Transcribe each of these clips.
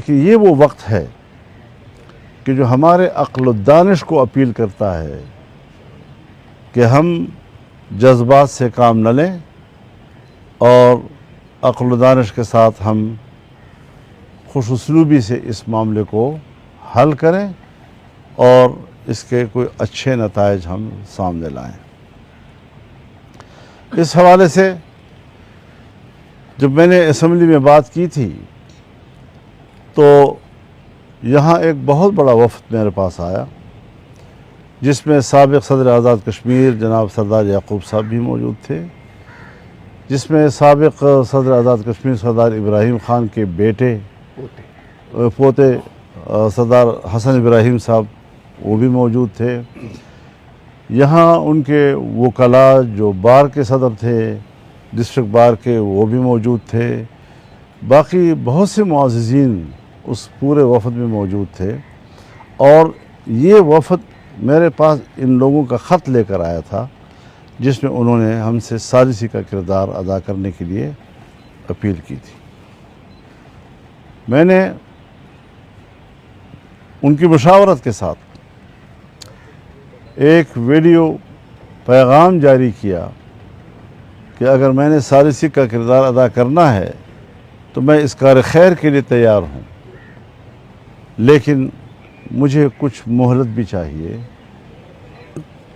लेकिन ये वो वक्त है कि जो हमारे अक्ल दानिश को अपील करता है कि हम जज्बात से काम न लें और अक्ल दानिश के साथ हम खुश उसलूबी से इस मामले को हल करें और इसके कोई अच्छे नताइज हम सामने लाएं। इस हवाले से जब मैंने असम्बली में बात की थी तो यहाँ एक बहुत बड़ा वफ़द मेरे पास आया, जिसमें साबिक़ सदर आज़ाद कश्मीर जनाब सरदार याकूब साहब भी मौजूद थे, जिसमें साबिक़ सदर आज़ाद कश्मीर सरदार इब्राहिम ख़ान के बेटे पोते सरदार हसन इब्राहिम साहब वो भी मौजूद थे। यहाँ उनके वकला जो बार के सदर थे, डिस्ट्रिक्ट बार के, वो भी मौजूद थे। बाकी बहुत से मुअज़्ज़िज़ीन उस पूरे वफ़द में मौजूद थे और ये वफ़द मेरे पास इन लोगों का ख़त लेकर आया था, जिसमें उन्होंने हमसे सालिसी का किरदार अदा करने के लिए अपील की थी। मैंने उनकी मुशावरत के साथ एक वीडियो पैगाम जारी किया कि अगर मैंने सालिसी का किरदार अदा करना है तो मैं इस कार खैर के लिए तैयार हूँ, लेकिन मुझे कुछ मोहलत भी चाहिए।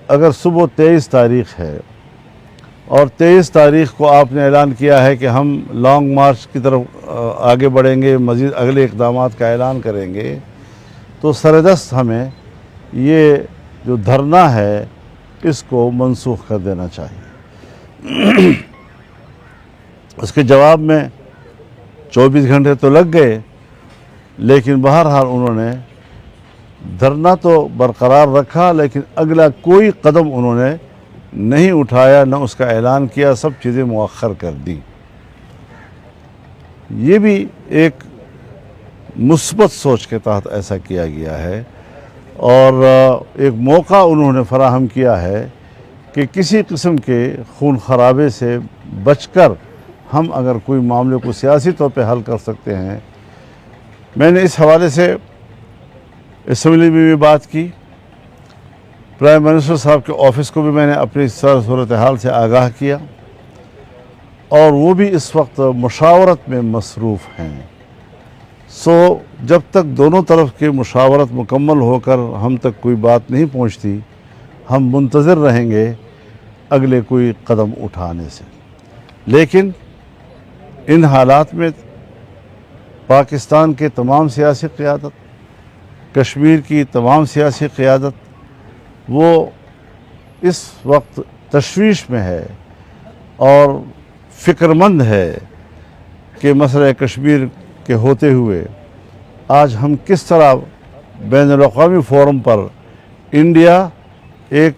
अगर सुबह 23 तारीख़ है और 23 तारीख़ को आपने ऐलान किया है कि हम लॉन्ग मार्च की तरफ आगे बढ़ेंगे, मज़ीद अगले इक़दामात का ऐलान करेंगे, तो सरदस्त हमें ये जो धरना है इसको मनसूख कर देना चाहिए। उसके जवाब में 24 घंटे तो लग गए, लेकिन बहरहाल उन्होंने धरना तो बरकरार रखा, लेकिन अगला कोई कदम उन्होंने नहीं उठाया, न उसका ऐलान किया, सब चीज़ें मुअख्खर कर दी। ये भी एक मुस्बत सोच के तहत ऐसा किया गया है और एक मौका उन्होंने फराहम किया है कि किसी किस्म के खून खराबे से बचकर हम अगर कोई मामले को सियासी तौर पे हल कर सकते हैं। मैंने इस हवाले से असम्बली में भी बात की, प्राइम मिनिस्टर साहब के ऑफ़िस को भी मैंने अपनी सूरत हाल से आगाह किया और वो भी इस वक्त मुशावरत में मसरूफ़ हैं। सो जब तक दोनों तरफ की मुशावरत मुकम्मल होकर हम तक कोई बात नहीं पहुंचती, हम मुंतज़िर रहेंगे अगले कोई कदम उठाने से। लेकिन इन हालात में पाकिस्तान के तमाम सियासी क़यादत, कश्मीर की तमाम सियासी क़यादत, वो इस वक्त तशवीश में है और फ़िक्रमंद है कि मसला कश्मीर के होते हुए आज हम किस तरह बैनुल-अक़वामी फ़ोरम पर इंडिया एक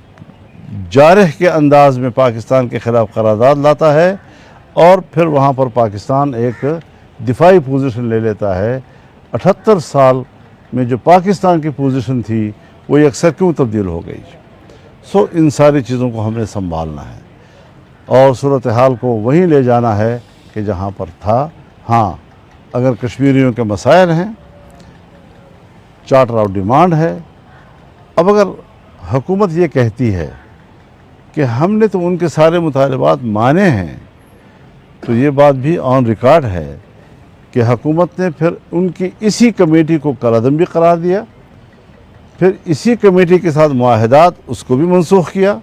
जारह के अंदाज़ में पाकिस्तान के ख़िलाफ़ करारदाद लाता है और फिर वहाँ पर पाकिस्तान एक दिफाई पोजीशन ले लेता है। 78 साल में जो पाकिस्तान की पोजीशन थी वो अक्सर क्यों तब्दील हो गई। सो इन सारी चीज़ों को हमने संभालना है और सूरत हाल को वहीं ले जाना है कि जहाँ पर था। हाँ, अगर कश्मीरियों के मसाइल हैं, चार्टर ऑफ डिमांड है, अब अगर हुकूमत ये कहती है कि हमने तो उनके सारे मुतालबात माने हैं, तो ये बात भी ऑन रिकॉर्ड है कि हुकूमत ने फिर उनकी इसी कमेटी को कलअदम भी करार दिया, फिर इसी कमेटी के साथ मुआहदात उसको भी मनसूख किया,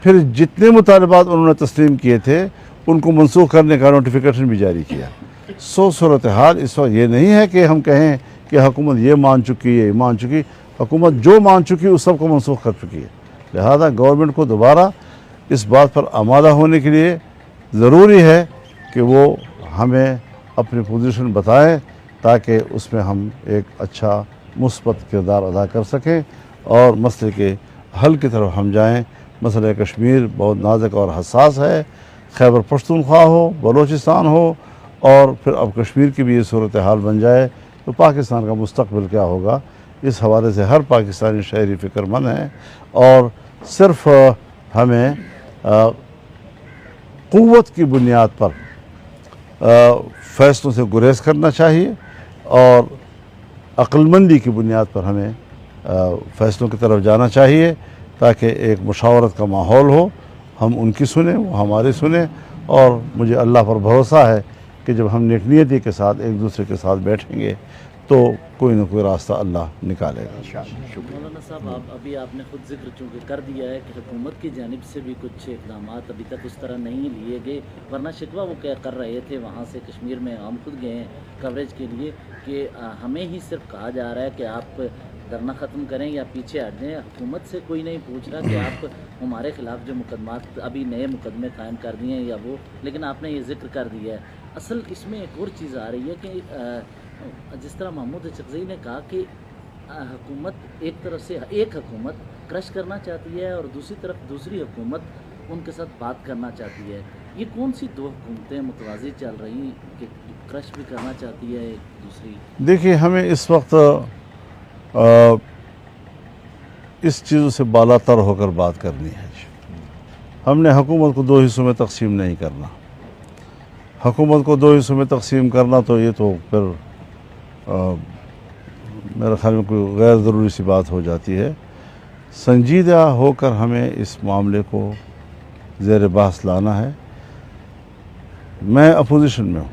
फिर जितने मुतालबात उन्होंने तस्लीम किए थे उनको मनसूख करने का नोटिफिकेशन भी जारी किया। सो सूरत हाल इस वक्त ये नहीं है कि हम कहें कि हुकूमत ये मान चुकी है, ये मान चुकी। हुकूमत जो मान चुकी है उस सब को मनसूख कर चुकी है। लिहाजा गवर्नमेंट को दोबारा इस बात पर आमादा होने के लिए ज़रूरी है कि वो हमें अपनी पोजीशन बताएं ताकि उसमें हम एक अच्छा मुस्बत किरदार अदा कर सकें और मसले के हल की तरफ हम जाएं। मसला कश्मीर बहुत नाजुक और हसास है, खैबर पख्तूनख्वा हो, बलूचिस्तान हो और फिर अब कश्मीर की भी ये सूरत हाल बन जाए तो पाकिस्तान का मुस्तकबिल क्या होगा, इस हवाले से हर पाकिस्तानी शहरी फ़िक्रमंद है। और सिर्फ़ हमें क़ुव्वत की बुनियाद पर फ़ैसलों से गुरेज़ करना चाहिए और अक्लमंदी की बुनियाद पर हमें फ़ैसलों की तरफ जाना चाहिए, ताकि एक मुशावरत का माहौल हो, हम उनकी सुने, वो हमारी सुने। और मुझे अल्लाह पर भरोसा है कि जब हम नेकनीयती के साथ एक दूसरे के साथ बैठेंगे तो कोई ना कोई रास्ता अल्लाह निकालेगा। मौलाना साहब, अभी आपने खुद जिक्र चूँकि कर दिया है कि हुकूमत की जानिब से भी कुछ इकदाम अभी तक उस तरह नहीं लिए गए, वरना शिकवा वो क्या कर रहे थे वहाँ से कश्मीर में, हम खुद गए हैं कवरेज के लिए, कि हमें ही सिर्फ कहा जा रहा है कि आप धरना ख़त्म करें या पीछे हट जाएँ। हुकूमत से कोई नहीं पूछ रहा कि आप हमारे ख़िलाफ़ जो मुकदमात अभी नए मुकदमे कायम कर दिए हैं या वो, लेकिन आपने ये जिक्र कर दिया है। असल इसमें एक और चीज़ आ रही है कि जिस तरह महमूद चकज़ई ने कहा कि हुकूमत एक तरफ से एक हुकूमत क्रश करना चाहती है और दूसरी तरफ दूसरी हुकूमत उनके साथ बात करना चाहती है। ये कौन सी दो हुकूमतें मुतवाज़ी चल रही कि क्रश भी करना चाहती है एक दूसरी? देखिए, हमें इस वक्त इस चीज़ों से बालातर होकर बात करनी है। हमने हुकूमत को दो हिस्सों में तकसीम नहीं करना। हुकूमत को दो हिस्सों में तकसीम करना तो ये तो फिर मेरे ख्याल में कोई गैर ज़रूरी सी बात हो जाती है। संजीदा होकर हमें इस मामले को ज़ेर बहस लाना है। मैं अपोजिशन में हूँ,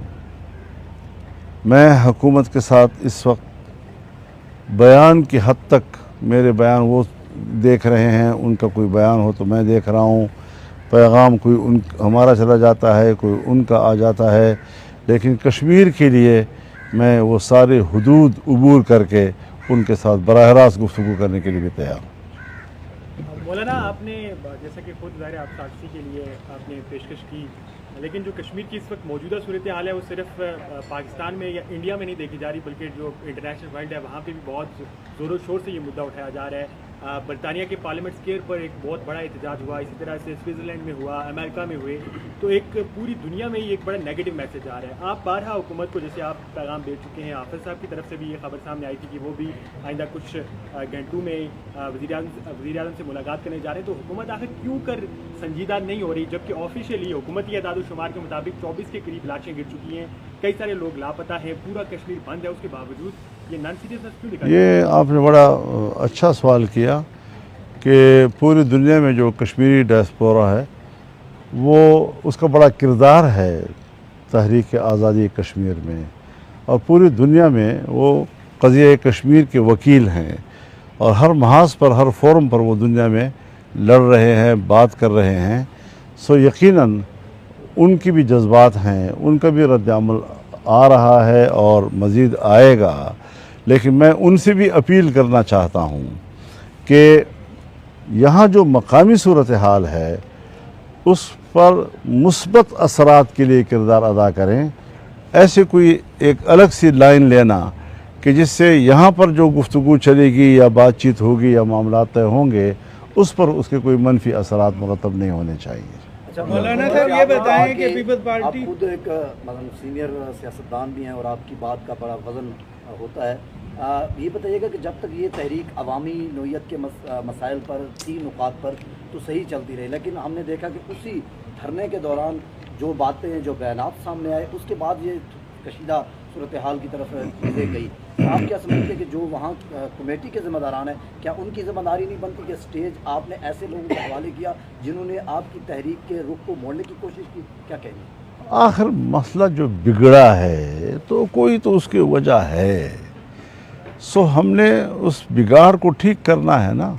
मैं हुकूमत के साथ इस वक्त बयान की हद तक, मेरे बयान वो देख रहे हैं, उनका कोई बयान हो तो मैं देख रहा हूँ, पैगाम कोई हमारा चला जाता है, कोई उनका आ जाता है, लेकिन कश्मीर के लिए मैं वो सारे हुदूद उबूर करके उनके साथ बराह रास्त गुफ्तगू करने के लिए भी तैयार हूँ। मौलाना, आपने जैसा कि खुद ज़ाहिर आप साक्षी के लिए आपने पेशकश की, लेकिन जो कश्मीर की इस वक्त मौजूदा सूरत हाल है वो सिर्फ पाकिस्तान में या इंडिया में नहीं देखी जा रही, बल्कि जो इंटरनेशनल वर्ल्ड है वहाँ पे भी बहुत ज़ोरों शोर से ये मुद्दा उठाया जा रहा है। बरतानिया के पार्लियामेंट स्क्वायर पर एक बहुत बड़ा एहतजाज हुआ, इसी तरह से स्विट्ज़रलैंड में हुआ, अमेरिका में हुए, तो एक पूरी दुनिया में ही एक बड़ा नेगेटिव मैसेज आ रहा है। आप बारहा हुकूमत को जैसे आप पैगाम दे चुके हैं, हाफिज़ साहब की तरफ से भी ये खबर सामने आई थी कि वो भी आइंदा कुछ घंटों में वज़ीर आज़म से मुलाकात करने जा रहे हैं, तो हुकूमत आखिर क्यों कर संजीदा नहीं हो रही, जबकि ऑफिशियली हुकूमती अदाद-ओ-शुमार के मुताबिक 24 के करीब लाशें गिर चुकी हैं, कई सारे लोग लापता हैं, पूरा कश्मीर बंद है, उसके बावजूद ये नॉन सीरियसनेस क्यों दिखाई? ये आपने बड़ा अच्छा सवाल किया कि पूरी दुनिया में जो कश्मीरी डायस्पोरा है वो उसका बड़ा किरदार है तहरीक आज़ादी कश्मीर में, और पूरी दुनिया में वो क़ज़िया कश्मीर के वकील हैं और हर महाज पर, हर फोरम पर वो दुनिया में लड़ रहे हैं, बात कर रहे हैं। सो यकीनन उनकी भी जज्बात हैं, उनका भी रद्द-ए-अमल आ रहा है और मज़ीद आएगा। लेकिन मैं उनसे भी अपील करना चाहता हूँ कि यहाँ जो मकामी सूरत हाल है उस पर मुस्बत असरात के लिए किरदार अदा करें। ऐसे कोई एक अलग सी लाइन लेना कि जिससे यहाँ पर जो गुफ्तगू चलेगी या बातचीत होगी या मामला तय होंगे उस पर उसके कोई मनफी असरात मुरतब नहीं होने चाहिए। अच्छा मौलाना साहब, ये बताएं कि पीपल्स पार्टी, आप खुद एक मतलब सीनियर सियासतदान भी हैं और आपकी बात का बड़ा वज़न होता है, ये बताइएगा कि जब तक ये तहरीक अवामी नोयत के मसाइल पर, 3 नुकात पर तो सही चलती रही, लेकिन हमने देखा कि उसी धरने के दौरान जो बातें, जो बयानात सामने आए, उसके बाद ये कशीदा सूरत हाल की तरफ ले गई। आप क्या समझते हैं कि जो वहाँ कमेटी के ज़िम्मेदारान हैं, क्या उनकी ज़िम्मेदारी नहीं बनती कि स्टेज आपने ऐसे लोगों के हवाले किया जिन्होंने आपकी तहरीक के रुख को मोड़ने की कोशिश की? क्या कहेंगे? आखिर मसला जो बिगड़ा है तो कोई तो उसकी वजह है, सो हमने उस बिगाड़ को ठीक करना है ना।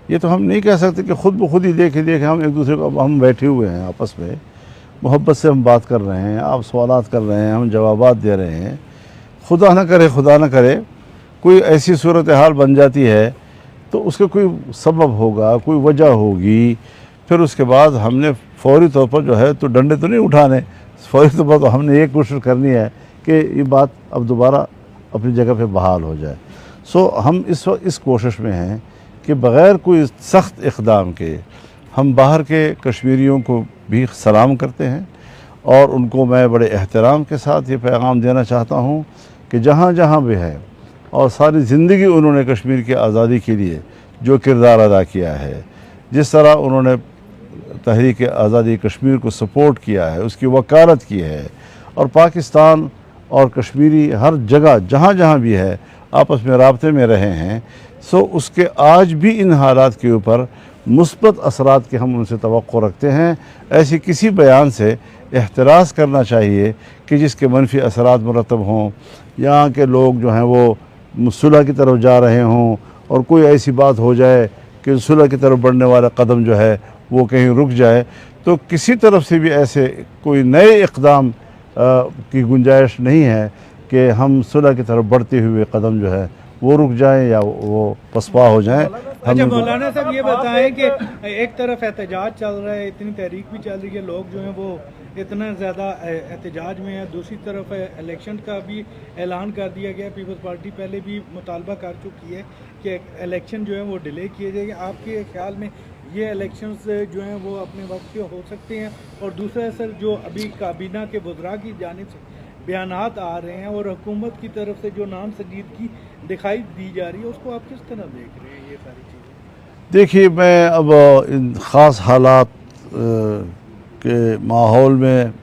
ये तो हम नहीं कह सकते कि खुद ब खुद ही देखे हम एक दूसरे को, हम बैठे हुए हैं आपस में, मोहब्बत से हम बात कर रहे हैं, आप सवालात कर रहे हैं, हम जवाबात दे रहे हैं। खुदा न करे कोई ऐसी सूरत हाल बन जाती है तो उसका कोई सबब होगा, कोई वजह होगी, फिर उसके बाद हमने फौरी तौर पर जो है तो डंडे तो नहीं उठाने, फौरी तौर पर तो हमने ये कोशिश करनी है कि ये बात अब दोबारा अपनी जगह पे बहाल हो जाए। सो हम इस वक्त इस कोशिश में हैं कि बग़ैर कोई सख्त इक़दाम के हम बाहर के कश्मीरियों को भी सलाम करते हैं और उनको मैं बड़े एहतराम के साथ ये पैगाम देना चाहता हूँ कि जहाँ जहाँ भी है और सारी ज़िंदगी उन्होंने कश्मीर की आज़ादी के लिए जो किरदार अदा किया है, जिस तरह उन्होंने तहरीक आज़ादी कश्मीर को सपोर्ट किया है, उसकी वकालत की है, और पाकिस्तान और कश्मीरी हर जगह जहाँ जहाँ भी है आपस में राब्ते में रहे हैं, सो उसके आज भी इन हालात के ऊपर मुस्बत असरात के हम उनसे तवक्को रखते हैं। ऐसे किसी बयान से एहतराज़ करना चाहिए कि जिसके मनफी असरात मुरतब हों, यहाँ के लोग जो हैं वो सुलह की तरफ जा रहे हों और कोई ऐसी बात हो जाए कि सुलह की तरफ बढ़ने वाला कदम जो है वो कहीं रुक जाए, तो किसी तरफ से भी ऐसे कोई नए इक़दाम की गुंजाइश नहीं है कि हम सुलह की तरफ बढ़ते हुए कदम जो है वो रुक जाएं या वो पसपा हो जाएं। अच्छा मौलाना साहब ये बताएं कि एक तरफ एहतजाज चल रहा है, इतनी तहरीक भी चल रही है, लोग जो हैं वो इतना ज़्यादा एहतजाज में है, दूसरी तरफ इलेक्शन का भी ऐलान कर दिया गया। पीपल्स पार्टी पहले भी मुतालबा कर चुकी है कि इलेक्शन जो है वो डिले किए जाएंगे। आपके ख्याल में ये इलेक्शंस जो हैं वो अपने वक्त के हो सकते हैं? और दूसरा असर जो अभी काबीना के वज़रा की जानिब से बयानात आ रहे हैं और हुकूमत की तरफ से जो नाम संजीदगी दिखाई दी जा रही है, उसको आप किस तरह देख रहे हैं ये सारी चीज़ें? देखिए, मैं अब इन ख़ास हालात के माहौल में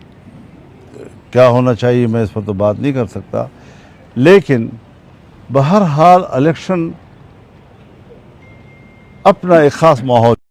क्या होना चाहिए मैं इस पर तो बात नहीं कर सकता, लेकिन बहरहाल इलेक्शन अपना एक ख़ास माहौल